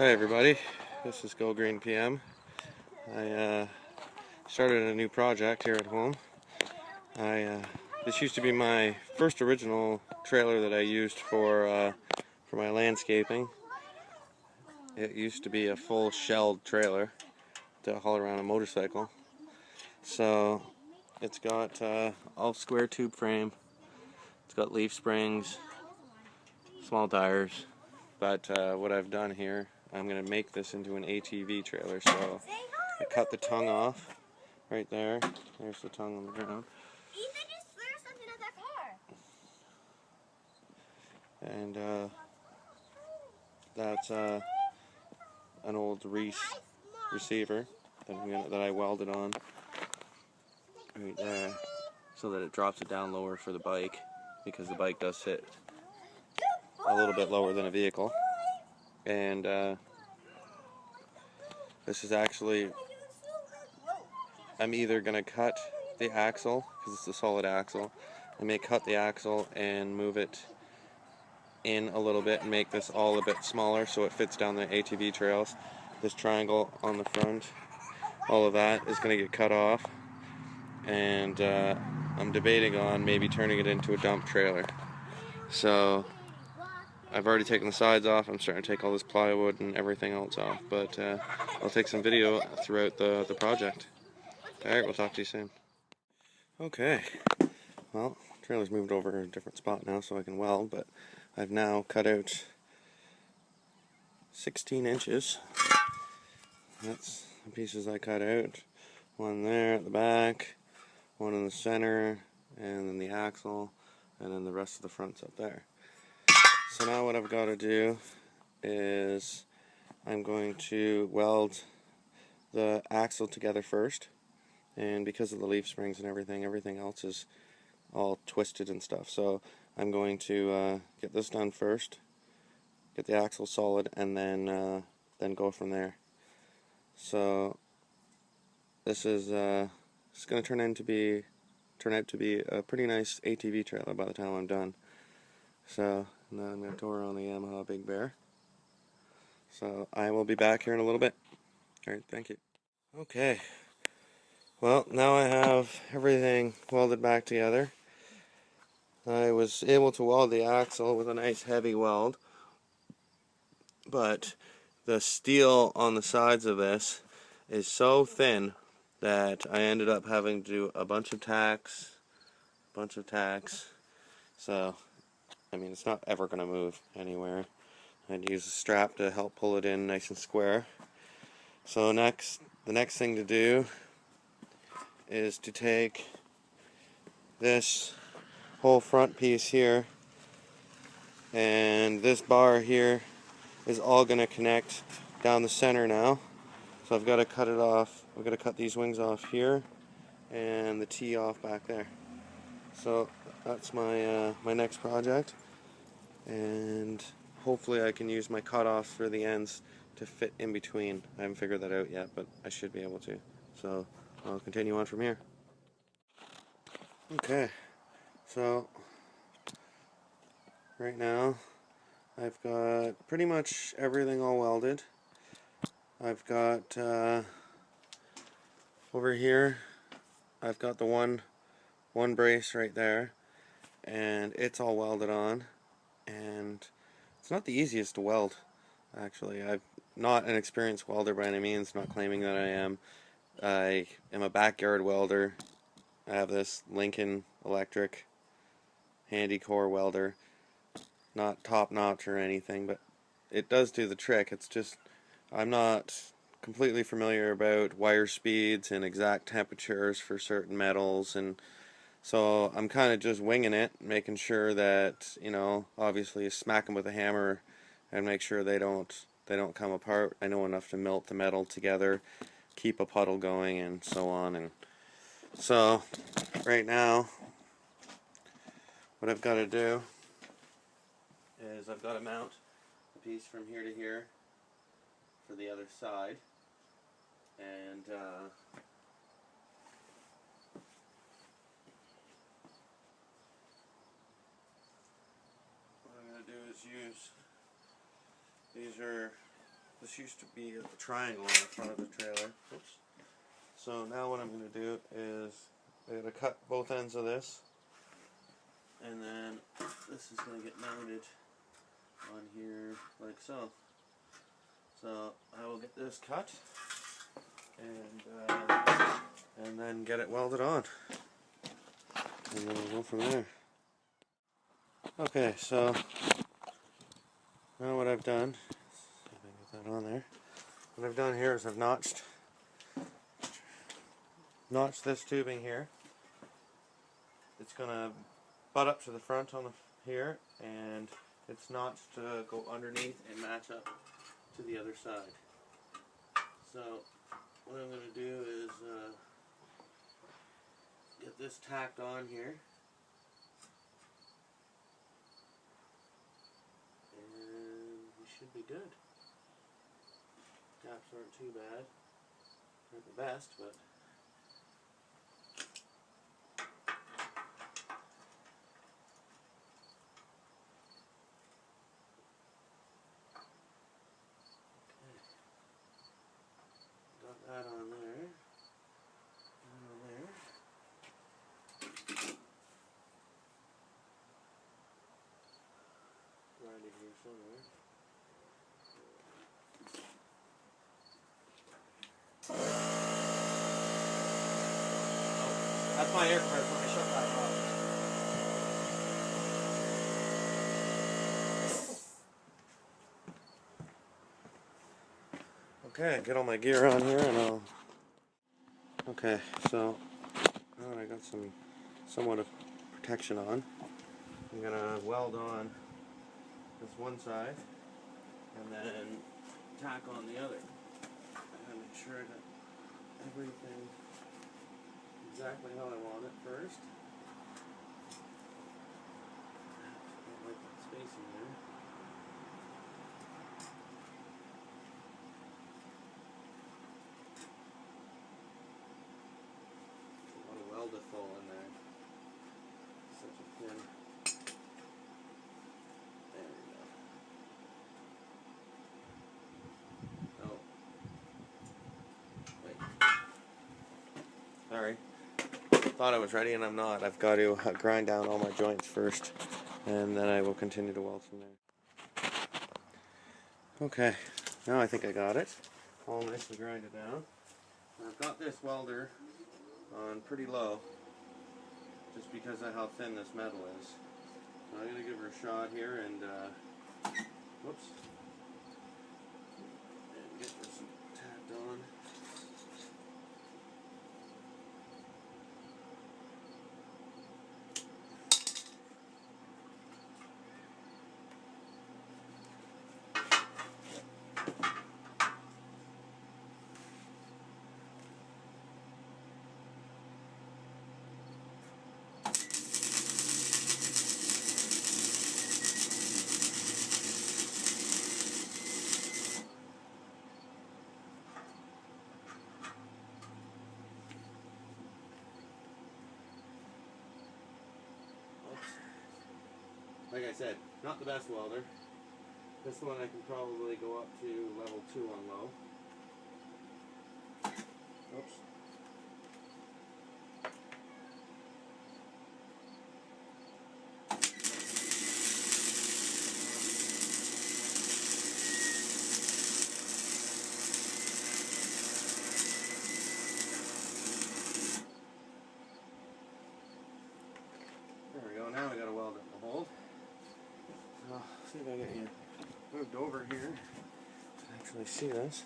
Hi everybody, this is Go Green PM. I started a new project here at home. This used to be my first original trailer that I used for my landscaping. It used to be a full shelled trailer to haul around a motorcycle. So it's got all square tube frame. It's got leaf springs, small tires. But what I've done here, I'm going to make this into an ATV trailer. So I cut the tongue off right there. There's the tongue on the ground. Ethan just threw something at that car. And that's an old receiver that I welded on right there, so that it drops it down lower for the bike, because the bike does sit a little bit lower than a vehicle. And this is actually, I'm either going to cut the axle, because it's a solid axle. I may cut the axle and move it in a little bit and make this all a bit smaller so it fits down the ATV trails. This triangle on the front, all of that is going to get cut off, and I'm debating on maybe turning it into a dump trailer. So I've already taken the sides off. I'm starting to take all this plywood and everything else off, but I'll take some video throughout the project. Alright, we'll talk to you soon. Okay, well, trailer's moved over to a different spot now so I can weld, but I've now cut out 16 inches. That's the pieces I cut out. One there at the back, one in the center, and then the axle, and then the rest of the front's up there. So now what I've got to do is I'm going to weld the axle together first, and because of the leaf springs and everything else is all twisted and stuff, so I'm going to get this done first, get the axle solid, and then go from there. So this is it's going to turn out to be a pretty nice ATV trailer by the time I'm done. So now I'm going to tow on the Yamaha Big Bear. So I will be back here in a little bit. Alright, thank you. Okay, well, now I have everything welded back together. I was able to weld the axle with a nice heavy weld, but the steel on the sides of this is so thin that I ended up having to do a bunch of tacks. So, I mean, it's not ever going to move anywhere. I'd use a strap to help pull it in nice and square. So the next thing to do is to take this whole front piece here, and this bar here is all going to connect down the center now. So I've got to cut it off. I've got to cut these wings off here and the T off back there. So that's my my next project, and hopefully I can use my cutoffs for the ends to fit in between. I haven't figured that out yet, but I should be able to. So I'll continue on from here. Okay, so right now I've got pretty much everything all welded. I've got over here, I've got the one brace right there, and it's all welded on, and it's not the easiest to weld, actually. I'm not an experienced welder by any means, not claiming that I am. I am a backyard welder. I have this Lincoln Electric handy core welder. Not top notch or anything, but it does do the trick. It's just I'm not completely familiar about wire speeds and exact temperatures for certain metals, and so I'm kind of just winging it, making sure that, you know, obviously smack them with a hammer and make sure they don't come apart. I know enough to melt the metal together, keep a puddle going, and so on. And so right now what I've got to do is I've got to mount a piece from here to here for the other side, and what I'm going to do is use, these are This used to be a triangle on the front of the trailer. Oops. So now what I'm going to do is I'm going to cut both ends of this, and then this is going to get mounted on here like so. So I will get this cut and then get it welded on, and then we'll go from there. Okay, so now what I've done, see if I can get that on there. What I've done here is I've notched this tubing here. It's gonna butt up to the front on here, and it's notched to go underneath and match up to the other side. So what I'm gonna do is get this tacked on here. Should be good. Gaps aren't too bad. Not the best, but okay. Got that on there. And on there. Right in here somewhere. That's my air compressor when I shut that off. Okay, get all my gear on here and I'll... Okay, so now that I got somewhat of protection on, I'm gonna weld on this one side and then tack on the other. I gotta make sure I got everything exactly how I want it first. Don't like that space in there. A lot of weldethol in there. Such a thin. There we go. Oh. Wait. Sorry. Thought I was ready and I'm not. I've got to grind down all my joints first, and then I will continue to weld from there. Okay, now I think I got it all nicely grinded down. I've got this welder on pretty low just because of how thin this metal is. So I'm going to give her a shot here and whoops, and get this tacked on. Like I said, not the best welder. This one I can probably go up to level 2 on low. Oops. There we go, now we got to weld it in the hole. I'll see if I get you moved over here to actually see this.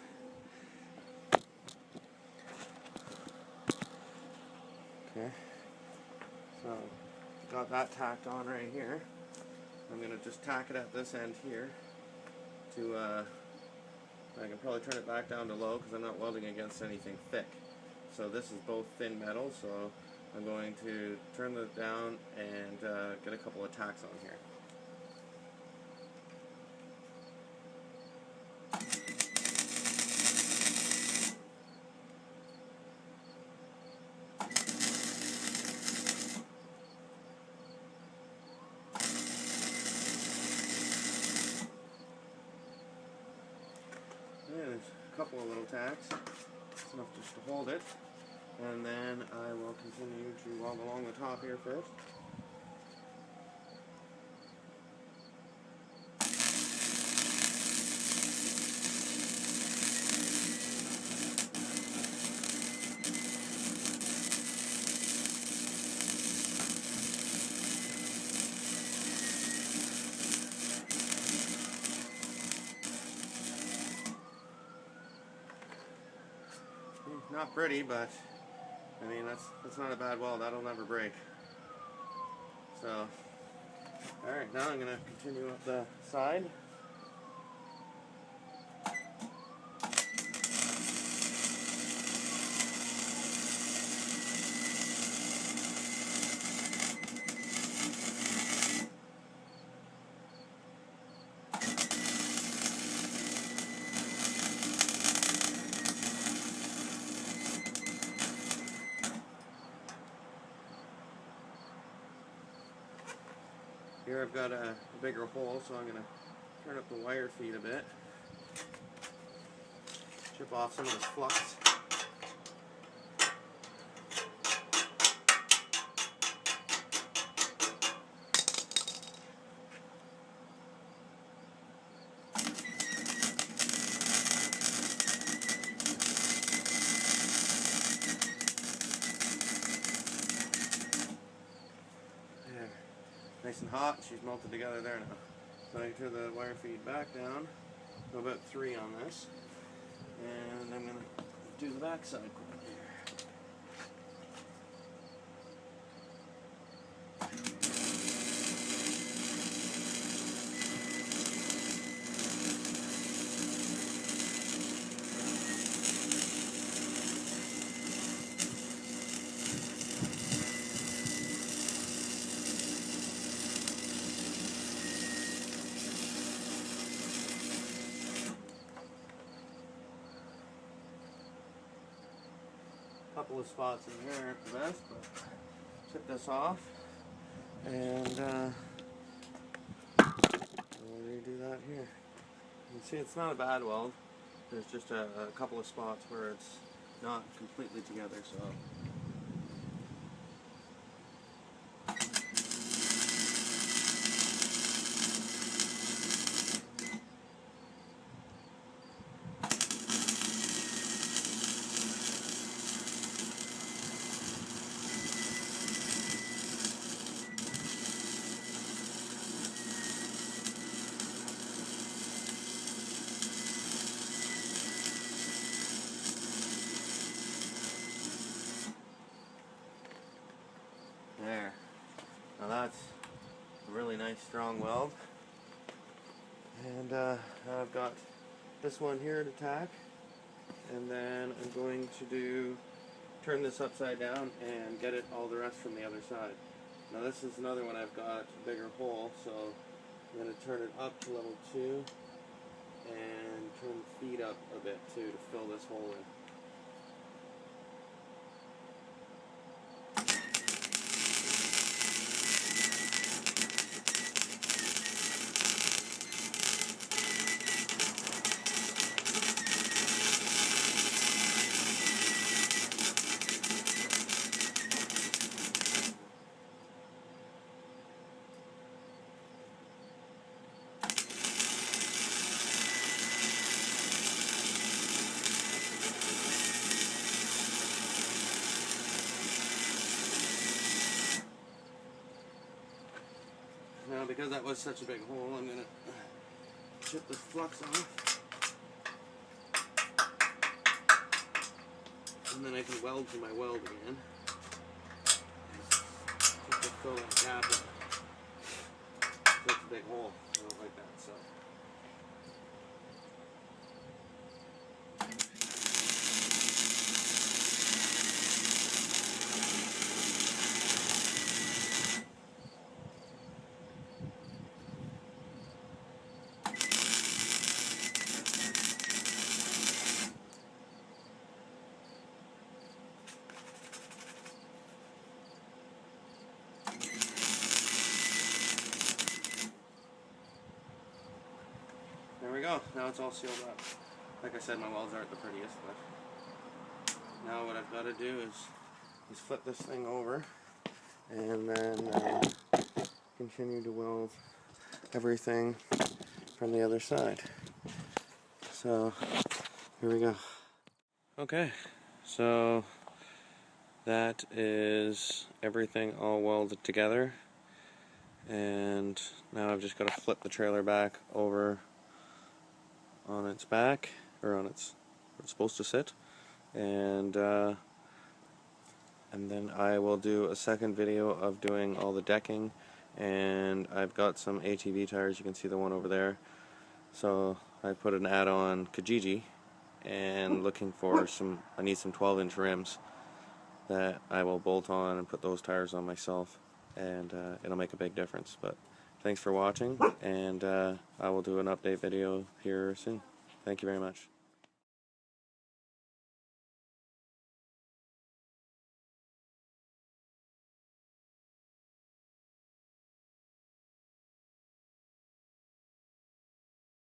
Okay, so got that tacked on right here. I'm going to just tack it at this end here to, I can probably turn it back down to low because I'm not welding against anything thick. So this is both thin metal, so I'm going to turn it down and get a couple of tacks on here. a couple of little tacks. It's enough just to hold it. And then I will continue to weld along the top here first. Not pretty, but I mean that's not a bad weld. That'll never break. So, all right, now I'm gonna continue up the side. Here I've got a bigger hole, so I'm going to turn up the wire feed a bit. Chip off some of this flux. Nice and hot, she's melted together there now. So I turn the wire feed back down to about 3 on this. And I'm going to do the back side quickly here. Couple of spots in here aren't the best, but chip this off and we'll redo that here. You can see it's not a bad weld. There's just a couple of spots where it's not completely together, so there. Now that's a really nice strong weld. And now I've got this one here to tack. And then I'm going to turn this upside down and get it all the rest from the other side. Now this is another one I've got a bigger hole, so I'm going to turn it up to level 2 and turn the feet up a bit too to fill this hole in. Now because that was such a big hole, I'm going to chip the flux off. And then I can weld to my weld again. Just to fill that gap in. That's a big hole. I don't like that, so. There we go. Now it's all sealed up. like I said, my welds aren't the prettiest, but now what I've got to do is flip this thing over and then continue to weld everything from the other side. So here we go. Okay, so that is everything all welded together, and now I've just got to flip the trailer back over on its back, or on its where it's supposed to sit, and then I will do a second video of doing all the decking. And I've got some ATV tires, you can see the one over there, so I put an ad on Kijiji and looking for I need some 12-inch rims that I will bolt on and put those tires on myself, and it'll make a big difference. But thanks for watching, and I will do an update video here soon. Thank you very much.